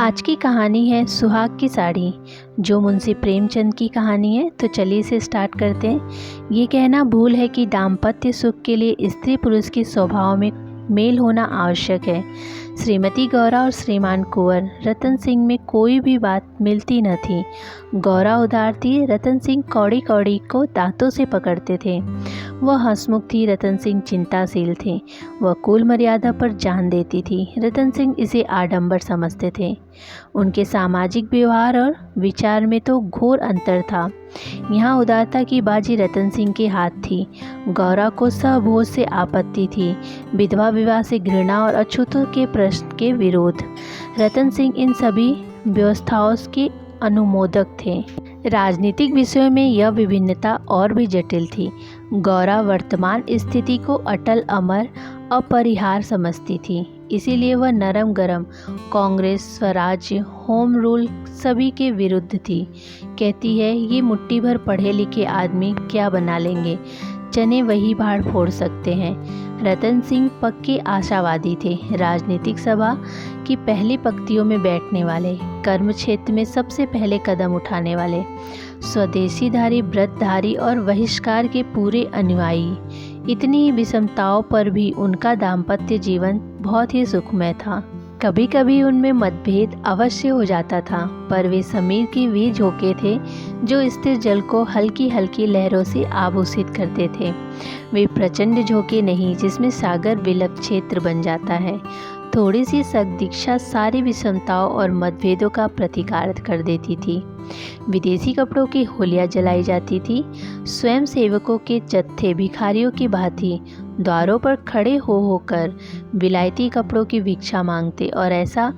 आज की कहानी है सुहाग की साड़ी, जो मुंशी प्रेमचंद की कहानी है। तो चलिए इसे स्टार्ट करते हैं। ये कहना भूल है कि दाम्पत्य सुख के लिए स्त्री पुरुष के स्वभाव में मेल होना आवश्यक है। श्रीमती गौरा और श्रीमान कुंवर रतन सिंह में कोई भी बात मिलती न थी। गौरा उदार थी, रतन सिंह कौड़ी कौड़ी को दांतों से पकड़ते थे। वह हंसमुख थी, रतन सिंह चिंताशील थे। वह कुल मर्यादा पर जान देती थी, रतन सिंह इसे आडंबर समझते थे। उनके सामाजिक व्यवहार और विचार में तो घोर अंतर था। यहाँ उदारता की बाजी रतन सिंह के हाथ थी। गौरा को सहभोज से आपत्ति थी, विधवा विवाह से घृणा और अछूतों के प्रश्न के विरोध। रतन सिंह इन सभी व्यवस्थाओं के अनुमोदक थे। राजनीतिक विषयों में यह विभिन्नता और भी जटिल थी। गौरा वर्तमान स्थिति को अटल, अमर, अपरिहार्य समझती थी। इसीलिए वह नरम गरम कांग्रेस, स्वराज्य, होम रूल सभी के विरुद्ध थी। कहती है, ये मुट्ठी भर पढ़े लिखे आदमी क्या बना लेंगे, चने वही भाड़ फोड़ सकते हैं। रतन सिंह पक्के आशावादी थे, राजनीतिक सभा की पहली पंक्तियों में बैठने वाले, कर्म क्षेत्र में सबसे पहले कदम उठाने वाले, स्वदेशीधारी, व्रतधारी और बहिष्कार के पूरे अनुयायी। इतनी ही विषमताओं पर भी उनका दाम्पत्य जीवन बहुत ही सुखमय था। कभी कभी उनमें मतभेद अवश्य हो जाता था, पर वे समीर के वे झोंके थे जो स्थिर जल को हल्की हल्की लहरों से आभूषित करते थे। वे प्रचंड झोंके नहीं जिसमें सागर विलप क्षेत्र बन जाता है। थोड़ी सी सदीक्षा सारी विषमताओं और मतभेदों का प्रतिकार कर देती थी। विदेशी कपड़ों की होलियां जलाई जाती थी। स्वयं सेवकों के जत्थे भिखारियों की भांति द्वारों पर खड़े हो होकर विलायती कपड़ों की भिक्षा मांगते, और ऐसा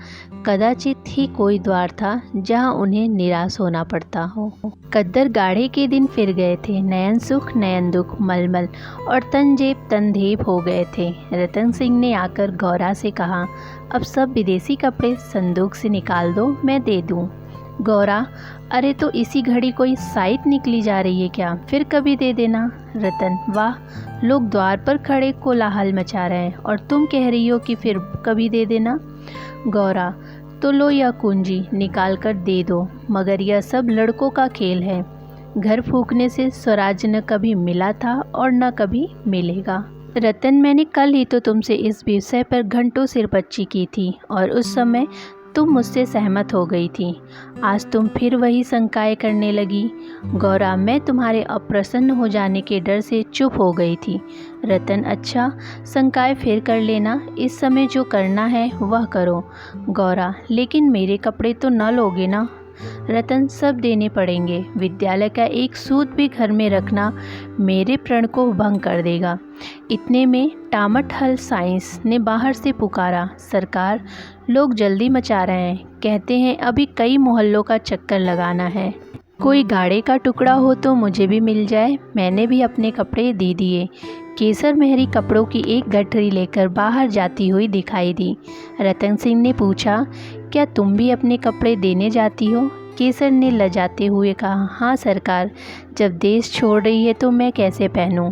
कदाचित ही कोई द्वार था जहां उन्हें निराश होना पड़ता हो। कद्दर गाढ़े के दिन फिर गए थे। नयन सुख नयन दुख, मलमल और तंजेब तंधेब हो गए थे। रतन सिंह ने आकर गौरा से कहा, अब सब विदेशी कपड़े संदूक से निकाल दो, मैं दे दूं। गौरा, अरे तो इसी घड़ी कोई साइट निकली जा रही है क्या, फिर कभी दे देना। रतन, वाह, लोग द्वार पर खड़े कोलाहल मचा रहे हैं और तुम कह रही हो कि फिर कभी दे देना। गौरा, तो लो यह कुंजी निकाल कर दे दो, मगर यह सब लड़कों का खेल है। घर फूकने से स्वराज्य न कभी मिला था और न कभी मिलेगा। रतन, मैंने कल ही तो तुमसे इस विषय पर घंटों सिरपच्ची की थी और उस समय तुम मुझसे सहमत हो गई थी। आज तुम फिर वही शंकाएं करने लगी। गौरा, मैं तुम्हारे अप्रसन्न हो जाने के डर से चुप हो गई थी। रतन, अच्छा, शंकाएं फिर कर लेना, इस समय जो करना है वह करो। गौरा, लेकिन मेरे कपड़े तो न लोगे ना। रतन, सब देने पड़ेंगे। विद्यालय का एक सूत भी घर में रखना मेरे प्रण को भंग कर देगा। इतने में टामटहल साइंस ने बाहर से पुकारा, सरकार, लोग जल्दी मचा रहे हैं, कहते हैं अभी कई मोहल्लों का चक्कर लगाना है। कोई गाड़े का टुकड़ा हो तो मुझे भी मिल जाए। मैंने भी अपने कपड़े दे दिए। केसर मेहरी कपड़ों की एक गठरी लेकर बाहर जाती हुई दिखाई दी। रतन सिंह ने पूछा, क्या तुम भी अपने कपड़े देने जाती हो? केसर ने लजाते हुए कहा, हाँ सरकार, जब देश छोड़ रही है तो मैं कैसे पहनूं।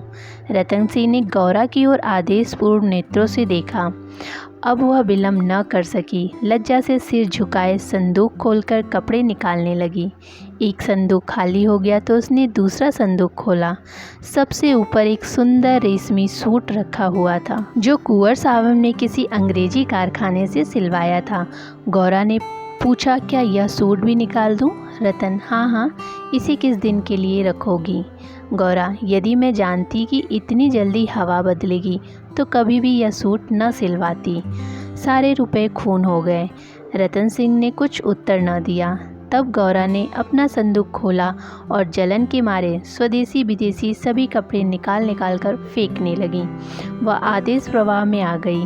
रतन सिंह ने गौरा की ओर आदेशपूर्ण नेत्रों से देखा। अब वह विलंब न कर सकी। लज्जा से सिर झुकाए संदूक खोलकर कपड़े निकालने लगी। एक संदूक खाली हो गया तो उसने दूसरा संदूक खोला। सबसे ऊपर एक सुंदर रेशमी सूट रखा हुआ था, जो कुंवर साहब ने किसी अंग्रेजी कारखाने से सिलवाया था। गौरा ने पूछा, क्या यह सूट भी निकाल दूं? रतन, हाँ हाँ, इसे किस दिन के लिए रखोगी? गौरा, यदि मैं जानती कि इतनी जल्दी हवा बदलेगी तो कभी भी यह सूट न सिलवाती। सारे रुपए खून हो गए। रतन सिंह ने कुछ उत्तर न दिया। तब गौरा ने अपना संदूक खोला और जलन के मारे स्वदेशी विदेशी सभी कपड़े निकाल कर फेंकने लगी। वह आदेश प्रवाह में आ गई।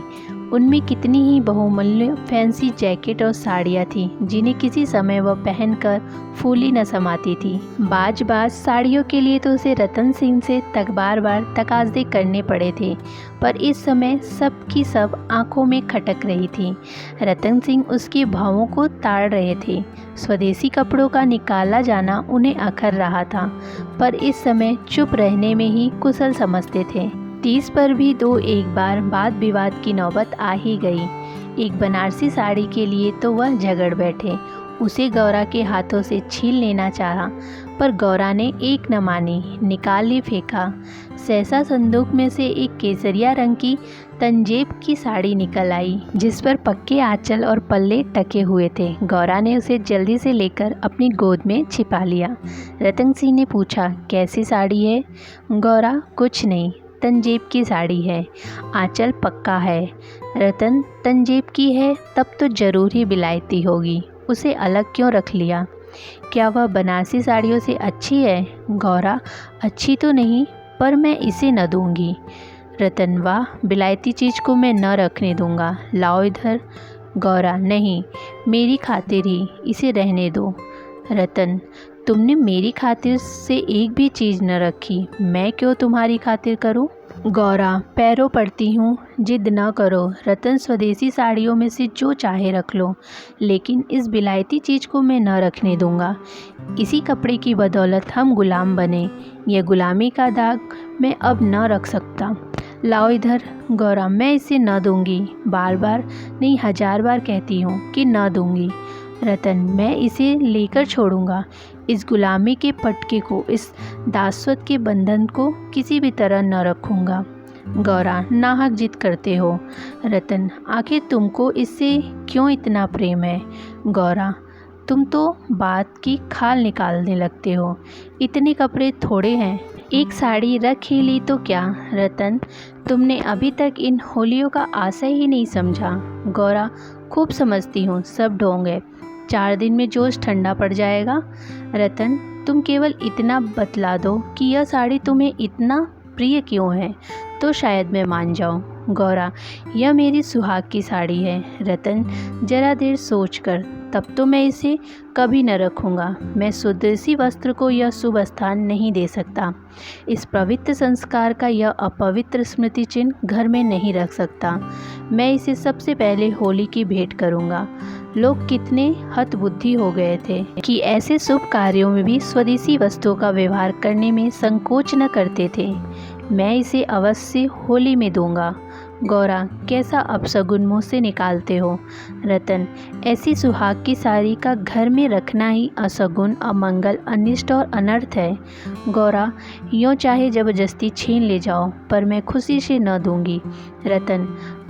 उनमें कितनी ही बहुमूल्य फैंसी जैकेट और साड़ियाँ थीं, जिन्हें किसी समय वह पहनकर फूली न समाती थी। बाज साड़ियों के लिए तो उसे रतन सिंह से बार बार तकाज़े करने पड़े थे, पर इस समय सब की सब आंखों में खटक रही थी। रतन सिंह उसके भावों को ताड़ रहे थे। स्वदेशी कपड़ों का निकाला जाना उन्हें अखर रहा था, पर इस समय चुप रहने में ही कुशल समझते थे। 30 पर भी दो एक बार वाद विवाद की नौबत आ ही गई। एक बनारसी साड़ी के लिए तो वह झगड़ बैठे। उसे गौरा के हाथों से छीन लेना चाहा, पर गौरा ने एक न मानी, निकाल ही फेंका। सहसा संदूक में से एक केसरिया रंग की तंजेब की साड़ी निकल आई, जिस पर पक्के आंचल और पल्ले टके हुए थे। गौरा ने उसे जल्दी से लेकर अपनी गोद में छिपा लिया। रतन सिंह ने पूछा, कैसी साड़ी है? गौरा, कुछ नहीं, तंजेब की साड़ी है, आंचल पक्का है। रतन, तंजेब की है तब तो ज़रूर ही बिलायती होगी, उसे अलग क्यों रख लिया? क्या वह बनारसी साड़ियों से अच्छी है? गौरा, अच्छी तो नहीं, पर मैं इसे न दूंगी। रतन, वाह, बिलायती चीज़ को मैं न रखने दूंगा, लाओ इधर। गौरा, नहीं, मेरी खातिर ही, इसे रहने दो। रतन, तुमने मेरी खातिर से एक भी चीज़ न रखी, मैं क्यों तुम्हारी खातिर करूं? गौरा, पैरों पड़ती हूँ, जिद न करो। रतन, स्वदेशी साड़ियों में से जो चाहे रख लो, लेकिन इस बिलायती चीज़ को मैं न रखने दूंगा। इसी कपड़े की बदौलत हम गुलाम बने, यह गुलामी का दाग मैं अब न रख सकता, लाओ इधर। गौरा, मैं इसे न दूंगी, बार बार नहीं 1000 बार कहती हूँ कि न दूंगी। रतन, मैं इसे लेकर छोड़ूंगा, इस गुलामी के पटके को, इस दासत्व के बंधन को किसी भी तरह न रखूंगा। गौरा, नाहक जिद करते हो। रतन, आखिर तुमको इससे क्यों इतना प्रेम है? गौरा, तुम तो बात की खाल निकालने लगते हो, इतने कपड़े थोड़े हैं, एक साड़ी रख ही ली तो क्या? रतन, तुमने अभी तक इन होलियों का आशय ही नहीं समझा। गौरा, खूब समझती हूँ, सब ढोंग है, 4 दिन में जोश ठंडा पड़ जाएगा। रतन, तुम केवल इतना बतला दो कि यह साड़ी तुम्हें इतना प्रिय क्यों है, तो शायद मैं मान जाऊं। गौरा, यह मेरी सुहाग की साड़ी है। रतन, जरा देर सोचकर, तब तो मैं इसे कभी न रखूँगा। मैं स्वदेशी वस्त्र को यह शुभ स्थान नहीं दे सकता, इस पवित्र संस्कार का यह अपवित्र स्मृति चिन्ह घर में नहीं रख सकता। मैं इसे सबसे पहले होली की भेंट करूँगा। लोग कितने हतबुद्धि हो गए थे कि ऐसे शुभ कार्यों में भी स्वदेशी वस्तुओं का व्यवहार करने में संकोच न करते थे। मैं इसे अवश्य होली में दूंगा। गौरा, कैसा अपशगुन मुँह से निकालते हो? रतन, ऐसी सुहाग की साड़ी का घर में रखना ही अशगुन, अमंगल, अनिष्ट और अनर्थ है। गौरा, यूँ चाहे जबरदस्ती छीन ले जाओ, पर मैं खुशी से न दूंगी। रतन,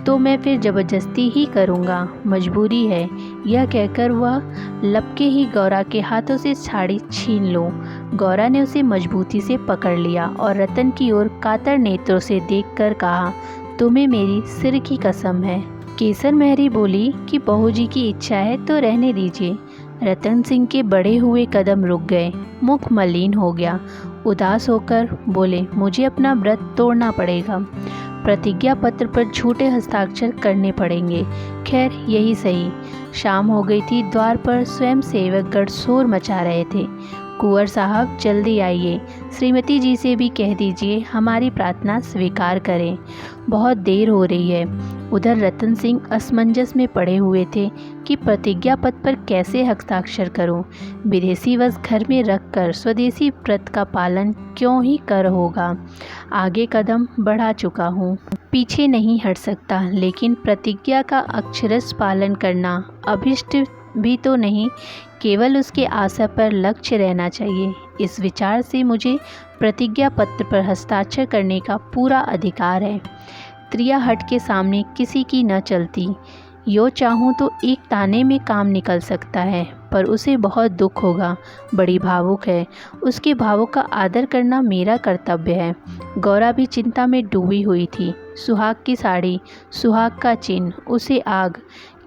तो मैं फिर ज़बरदस्ती ही करूँगा, मजबूरी है। यह कहकर वह लपके ही गौरा के हाथों से साड़ी छीन लो। गौरा ने उसे मजबूती से पकड़ लिया और रतन की ओर कातर नेत्रों से देखकर कहा, तुम्हें मेरी सिर की कसम है। केसर महरी बोली कि बहू जी की इच्छा है तो रहने दीजिए। रतन सिंह के बढ़े हुए कदम रुक गए, मुख मलिन हो गया। उदास होकर बोले, मुझे अपना व्रत तोड़ना पड़ेगा, प्रतिज्ञा पत्र पर झूठे हस्ताक्षर करने पड़ेंगे। खैर, यही सही। शाम हो गई थी। द्वार पर स्वयं सेवकगण शोर मचा रहे थे। कुंवर साहब, जल्दी आइए, श्रीमती जी से भी कह दीजिए हमारी प्रार्थना स्वीकार करें, बहुत देर हो रही है। उधर रतन सिंह असमंजस में पड़े हुए थे कि प्रतिज्ञा पत्र पर कैसे हस्ताक्षर करूं। विदेशी वस्त्र घर में रखकर स्वदेशी व्रत का पालन क्यों ही कर होगा। आगे कदम बढ़ा चुका हूं, पीछे नहीं हट सकता, लेकिन प्रतिज्ञा का अक्षरश पालन करना अभिष्ट भी तो नहीं, केवल उसके आशा पर लक्ष्य रहना चाहिए। इस विचार से मुझे प्रतिज्ञा पत्र पर हस्ताक्षर करने का पूरा अधिकार है। त्रिया हट के सामने किसी की न चलती। यो चाहूँ तो एक ताने में काम निकल सकता है, पर उसे बहुत दुख होगा। बड़ी भावुक है, उसके भावों का आदर करना मेरा कर्तव्य है। गौरा भी चिंता में डूबी हुई थी। सुहाग की साड़ी, सुहाग का चिन्ह, उसे आग,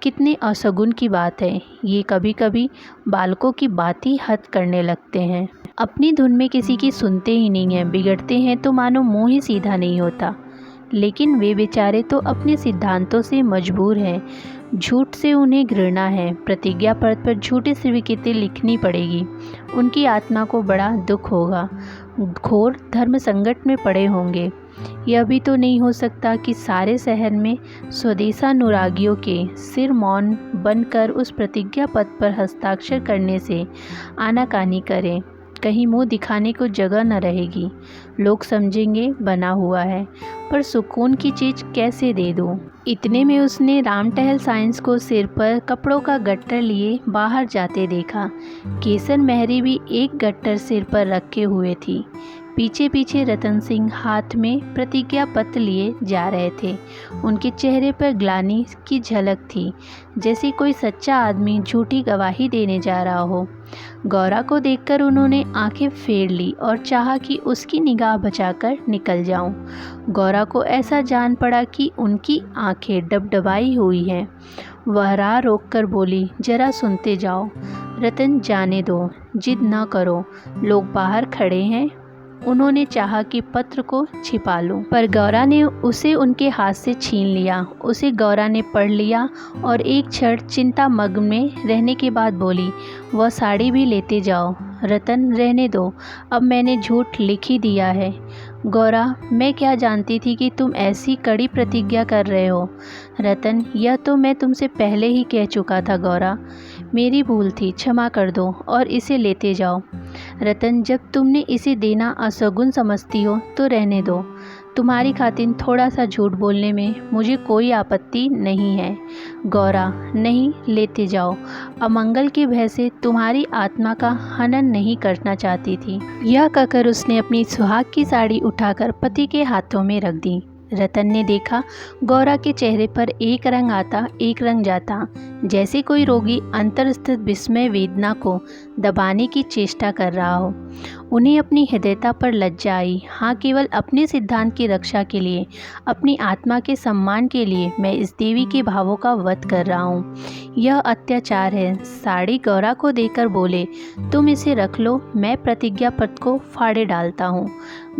कितने अशगुन की बात है। ये कभी कभी बालकों की बात ही हद करने लगते हैं। अपनी धुन में किसी की सुनते ही नहीं हैं, बिगड़ते हैं तो मानो मुँह ही सीधा नहीं होता। लेकिन वे बेचारे तो अपने सिद्धांतों से मजबूर हैं। झूठ से उन्हें घृणा है। प्रतिज्ञा पत्र पर झूठी स्वीकृति लिखनी पड़ेगी। उनकी आत्मा को बड़ा दुख होगा। घोर धर्म संकट में पड़े होंगे। यह भी तो नहीं हो सकता कि सारे शहर में स्वदेशानुरागियों के सिर मौन बनकर उस प्रतिज्ञा पत्र पर हस्ताक्षर करने से आनाकानी करें। कहीं मुंह दिखाने को जगह न रहेगी। लोग समझेंगे बना हुआ है, पर सुकून की चीज़ कैसे दे दूँ। इतने में उसने राम टहल साइंस को सिर पर कपड़ों का गट्टर लिए बाहर जाते देखा। केसर मेहरी भी एक गट्टर सिर पर रखे हुए थी। पीछे पीछे रतन सिंह हाथ में प्रतिज्ञा पत्र लिए जा रहे थे। उनके चेहरे पर ग्लानि की झलक थी, जैसे कोई सच्चा आदमी झूठी गवाही देने जा रहा हो। गौरा को देखकर उन्होंने आंखें फेर ली और चाहा कि उसकी निगाह बचाकर निकल जाऊं। गौरा को ऐसा जान पड़ा कि उनकी आंखें डबडबाई हुई हैं। वह राह रोककर बोली, जरा सुनते जाओ। रतन, जाने दो, जिद न करो, लोग बाहर खड़े हैं। उन्होंने चाहा कि पत्र को छिपा लूं, पर गौरा ने उसे उनके हाथ से छीन लिया। उसे गौरा ने पढ़ लिया और एक क्षण चिंता मग्न में रहने के बाद बोली, वह साड़ी भी लेते जाओ। रतन, रहने दो, अब मैंने झूठ लिख ही दिया है। गौरा, मैं क्या जानती थी कि तुम ऐसी कड़ी प्रतिज्ञा कर रहे हो। रतन, यह तो मैं तुमसे पहले ही कह चुका था गौरा, मेरी भूल थी, क्षमा कर दो और इसे लेते जाओ। रतन, जब तुमने इसे देना अशगुन समझती हो तो रहने दो। तुम्हारी खातिर थोड़ा सा झूठ बोलने में मुझे कोई आपत्ति नहीं है। गौरा, नहीं, लेते जाओ। अमंगल के भय से तुम्हारी आत्मा का हनन नहीं करना चाहती थी। यह कहकर उसने अपनी सुहाग की साड़ी उठाकर पति के हाथों में रख दी। रतन ने देखा गौरा के चेहरे पर एक रंग आता एक रंग जाता, जैसे कोई रोगी अंतरस्थित विस्मय वेदना को दबाने की चेष्टा कर रहा हो। उन्हें अपनी हृदयता पर लज्जा आई। हाँ, केवल अपने सिद्धांत की रक्षा के लिए, अपनी आत्मा के सम्मान के लिए मैं इस देवी के भावों का वध कर रहा हूँ। यह अत्याचार है। साड़ी गौरा को देकर बोले, तुम इसे रख लो, मैं प्रतिज्ञा पत्र को फाड़े डालता हूँ।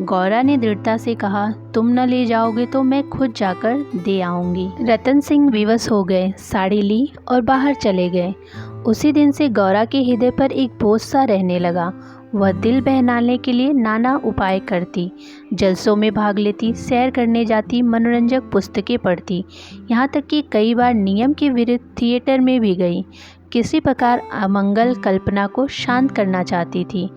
गौरा ने दृढ़ता से कहा, तुम न ले जाओगे तो मैं खुद जाकर दे आऊँगी। रतन सिंह विवश हो गए, साड़ी ली और बाहर चले गए। उसी दिन से गौरा के हृदय पर एक बोझ सा रहने लगा। वह दिल बहलाने के लिए नाना उपाय करती, जलसों में भाग लेती, सैर करने जाती, मनोरंजक पुस्तकें पढ़ती, यहाँ तक कि कई बार नियम के विरुद्ध थिएटर में भी गई। किसी प्रकार अमंगल कल्पना को शांत करना चाहती थी,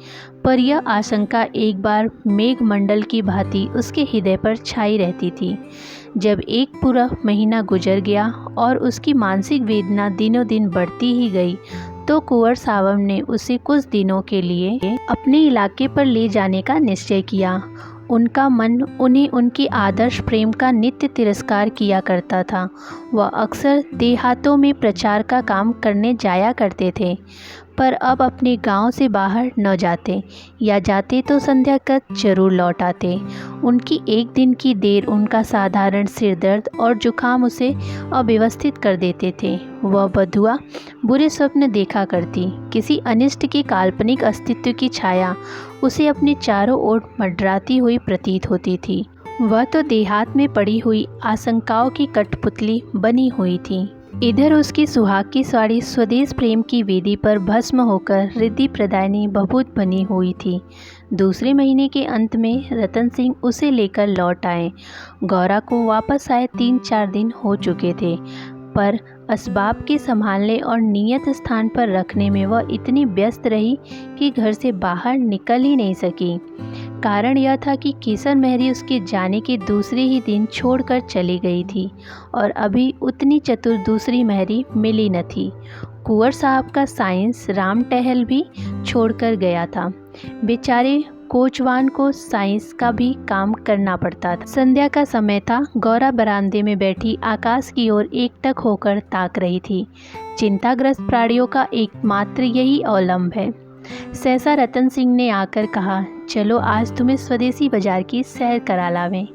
पर यह आशंका एक बार मेघमंडल की भांति उसके हृदय पर छाई रहती थी। जब एक पूरा महीना गुजर गया और उसकी मानसिक वेदना दिनों दिन बढ़ती ही गई, तो कुंवर सावम ने उसे कुछ दिनों के लिए अपने इलाके पर ले जाने का निश्चय किया। उनका मन उन्हें उनके आदर्श प्रेम का नित्य तिरस्कार किया करता था। वह अक्सर देहातों में प्रचार का काम करने जाया करते थे, पर अब अपने गांव से बाहर न जाते, या जाते तो संध्या तक जरूर लौट आते। उनकी एक दिन की देर उनका साधारण सिरदर्द और जुखाम उसे अव्यवस्थित कर देते थे। वह बधुआ बुरे स्वप्न देखा करती, किसी अनिष्ट के काल्पनिक अस्तित्व की छाया उसे अपने चारों ओर मंडराती हुई प्रतीत होती थी। वह तो देहात में पड़ी हुई आशंकाओं की कठपुतली बनी हुई थी। इधर उसकी सुहाग की साड़ी स्वदेश प्रेम की वेदी पर भस्म होकर रिद्धि प्रदायनी बभूत बनी हुई थी। दूसरे महीने के अंत में रतन सिंह उसे लेकर लौट आए। गौरा को वापस आए 3-4 दिन हो चुके थे, पर असबाब के संभालने और नियत स्थान पर रखने में वह इतनी व्यस्त रही कि घर से बाहर निकल ही नहीं सकी। कारण यह था कि केसर मेहरी उसके जाने के दूसरे ही दिन छोड़कर चली गई थी और अभी उतनी चतुर दूसरी मेहरी मिली न थी। कुंवर साहब का साइंस राम टहल भी छोड़कर गया था। बेचारे कोचवान को साइंस का भी काम करना पड़ता था। संध्या का समय था। गौरा बरामदे में बैठी आकाश की ओर एकटक होकर ताक रही थी। चिंताग्रस्त प्राणियों का एकमात्र यही अवलंब है। सहसा रतन सिंह ने आकर कहा, चलो आज तुम्हें स्वदेशी बाजार की सैर करा लावें।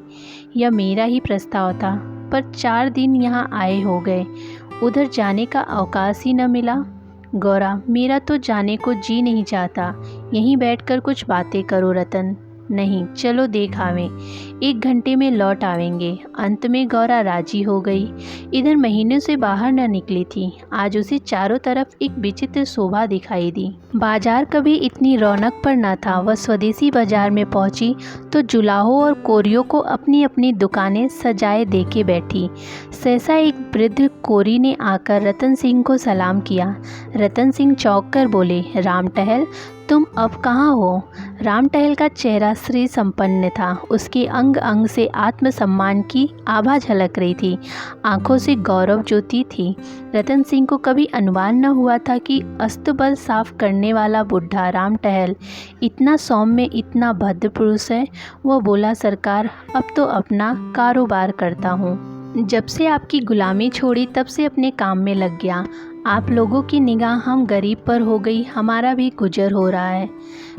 यह मेरा ही प्रस्ताव था, पर 4 दिन यहाँ आए हो गए, उधर जाने का अवकाश ही न मिला। गौरा, मेरा तो जाने को जी नहीं चाहता, यहीं बैठकर कुछ बातें करो। रतन, नहीं, चलो देख आवें, 1 घंटे में लौट आवेंगे। अंत में गौरा राजी हो गई। इधर महीनों से बाहर न निकली थी, आज उसे चारों तरफ एक विचित्र शोभा दिखाई दी। बाजार कभी इतनी रौनक पर न था। वह स्वदेशी बाजार में पहुंची तो जुलाहों और कोरियों को अपनी अपनी दुकानें सजाए देके बैठी। सहसा एक वृद्ध कोरी ने आकर रतन सिंह को सलाम किया। रतन सिंह चौंक कर बोले, राम टहल, तुम अब कहाँ हो? राम टहल का चेहरा श्री संपन्न था। उसके अंग अंग से आत्मसम्मान की आभा झलक रही थी, आंखों से गौरव ज्योति थी। रतन सिंह को कभी अनुमान न हुआ था कि अस्तबल साफ करने वाला बुढ़ा राम टहल इतना सौम्य, इतना भद्र पुरुष है। वह बोला, सरकार, अब तो अपना कारोबार करता हूँ। जब से आपकी गुलामी छोड़ी तब से अपने काम में लग गया। आप लोगों की निगाह हम गरीब पर हो गई, हमारा भी गुजर हो रहा है।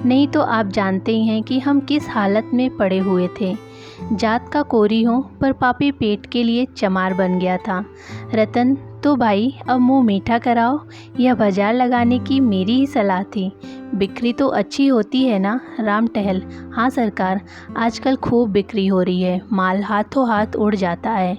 नहीं तो आप जानते ही हैं कि हम किस हालत में पड़े हुए थे। जात का कोरी हूँ पर पापी पेट के लिए चमार बन गया था। रतन, तो भाई अब मुँह मीठा कराओ। यह बाजार लगाने की मेरी ही सलाह थी। बिक्री तो अच्छी होती है ना? राम टहल, हाँ सरकार, आजकल खूब बिक्री हो रही है, माल हाथों हाथ उड़ जाता है।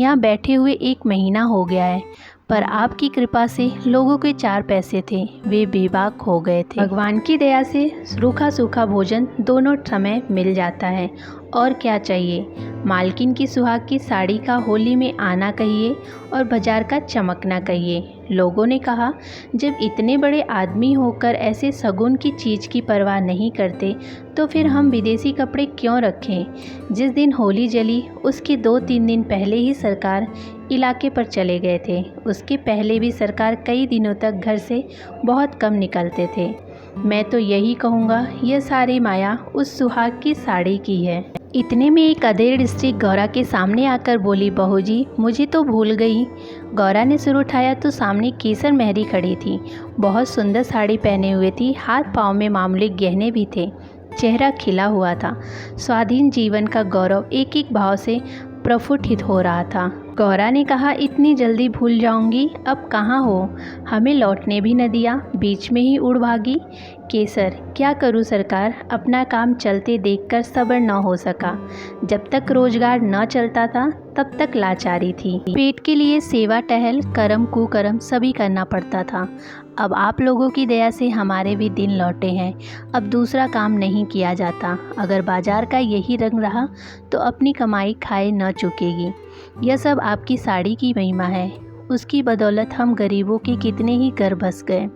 यहाँ बैठे हुए 1 महीना हो गया है, पर आपकी कृपा से लोगों के 4 पैसे थे, वे बेबाक हो गए थे। भगवान की दया से रूखा सूखा भोजन दोनों समय मिल जाता है, और क्या चाहिए। मालकिन की सुहाग की साड़ी का होली में आना कहिए और बाजार का चमकना कहिए। लोगों ने कहा, जब इतने बड़े आदमी होकर ऐसे सगुन की चीज़ की परवाह नहीं करते तो फिर हम विदेशी कपड़े क्यों रखें। जिस दिन होली जली उसके 2-3 दिन पहले ही सरकार इलाके पर चले गए थे। उसके पहले भी सरकार कई दिनों तक घर से बहुत कम निकलते थे। मैं तो यही कहूँगा, यह सारी माया उस सुहाग की साड़ी की है। इतने में एक अधेड़ स्त्री गौरा के सामने आकर बोली, बहू जी, मुझे तो भूल गई। गौरा ने सिर उठाया तो सामने केसर मेहरी खड़ी थी। बहुत सुंदर साड़ी पहने हुए थी, हाथ पाँव में मामूली गहने भी थे, चेहरा खिला हुआ था। स्वाधीन जीवन का गौरव एक एक भाव से प्रफुल्लित हो रहा था। गौरा ने कहा, इतनी जल्दी भूल जाऊंगी? अब कहाँ हो? हमें लौटने भी न दिया, बीच में ही उड़ भागी। केसर, क्या करूं सरकार, अपना काम चलते देखकर सब्र न हो सका। जब तक रोजगार न चलता था तब तक लाचारी थी। पेट के लिए सेवा टहल, कर्म कुकर्म सभी करना पड़ता था। अब आप लोगों की दया से हमारे भी दिन लौटे हैं। अब दूसरा काम नहीं किया जाता। अगर बाजार का यही रंग रहा तो अपनी कमाई खाए न चुकेगी। यह सब आपकी साड़ी की महिमा है। उसकी बदौलत हम गरीबों के कितने ही घर बस गए।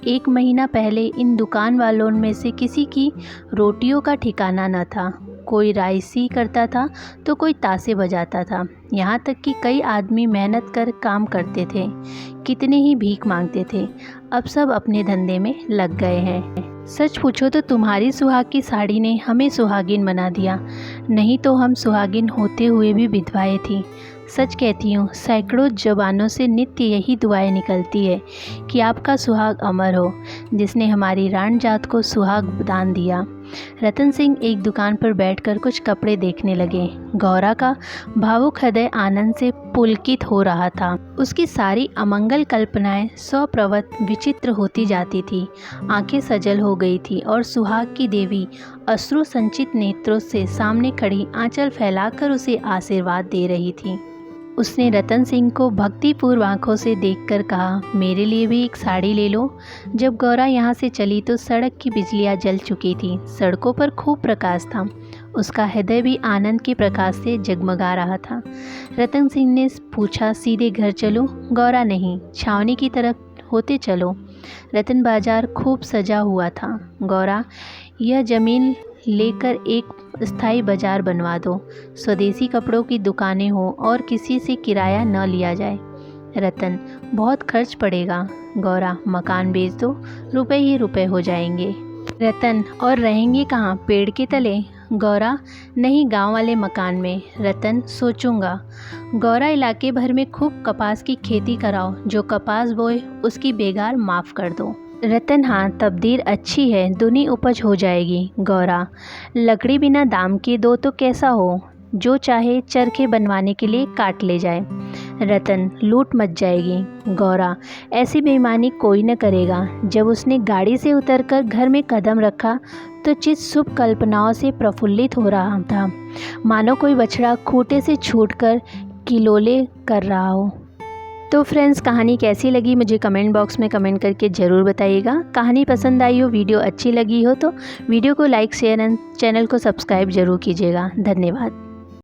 1 महीना पहले इन दुकान वालों में से किसी की रोटियों का ठिकाना न था। कोई राइसी करता था तो कोई ताशे बजाता था। यहाँ तक कि कई आदमी मेहनत कर काम करते थे, कितने ही भीख मांगते थे। अब सब अपने धंधे में लग गए हैं। सच पूछो तो तुम्हारी सुहाग की साड़ी ने हमें सुहागिन बना दिया, नहीं तो हम सुहागिन होते हुए भी विधवाएं थी। सच कहती हूँ, सैकड़ों जबानों से नित्य यही दुआएं निकलती है कि आपका सुहाग अमर हो, जिसने हमारी रान जात को सुहाग दान दिया। रतन सिंह एक दुकान पर बैठकर कुछ कपड़े देखने लगे। गौरा का भावुक हृदय आनंद से पुलकित हो रहा था। उसकी सारी अमंगल कल्पनाएं स्वप्रवत विचित्र होती जाती थी। आंखें सजल हो गई थी और सुहाग की देवी अश्रु संचित नेत्रों से सामने खड़ी आंचल फैलाकर उसे आशीर्वाद दे रही थी। उसने रतन सिंह को भक्तिपूर्व आंखों से देखकर कहा, मेरे लिए भी एक साड़ी ले लो। जब गौरा यहाँ से चली तो सड़क की बिजलियाँ जल चुकी थी। सड़कों पर खूब प्रकाश था। उसका हृदय भी आनंद के प्रकाश से जगमगा रहा था। रतन सिंह ने पूछा, सीधे घर चलूं? गौरा, नहीं, छावनी की तरफ होते चलो। रतन बाजार खूब सजा हुआ था। गौरा, यह ज़मीन लेकर एक स्थायी बाजार बनवा दो। स्वदेशी कपड़ों की दुकानें हो और किसी से किराया न लिया जाए। रतन, बहुत खर्च पड़ेगा। गौरा, मकान बेच दो, रुपए ही रुपए हो जाएंगे। रतन, और रहेंगे कहाँ? पेड़ के तले? गौरा, नहीं, गांव वाले मकान में। रतन, सोचूंगा। गौरा, इलाके भर में खूब कपास की खेती कराओ। जो कपास बोए उसकी बेगार माफ़ कर दो। रतन, हाँ, तब्दील अच्छी है, दूनी उपज हो जाएगी। गौरा, लकड़ी बिना दाम के दो तो कैसा हो? जो चाहे चरखे बनवाने के लिए काट ले जाए। रतन, लूट मच जाएगी। गौरा, ऐसी बेईमानी कोई न करेगा। जब उसने गाड़ी से उतरकर घर में कदम रखा तो चित्त शुभ कल्पनाओं से प्रफुल्लित हो रहा था, मानो कोई बछड़ा खूंटे से छूटकर किलोले कर रहा हो। तो फ्रेंड्स, कहानी कैसी लगी मुझे कमेंट बॉक्स में कमेंट करके ज़रूर बताइएगा। कहानी पसंद आई हो, वीडियो अच्छी लगी हो तो वीडियो को लाइक, शेयर एंड चैनल को सब्सक्राइब ज़रूर कीजिएगा। धन्यवाद।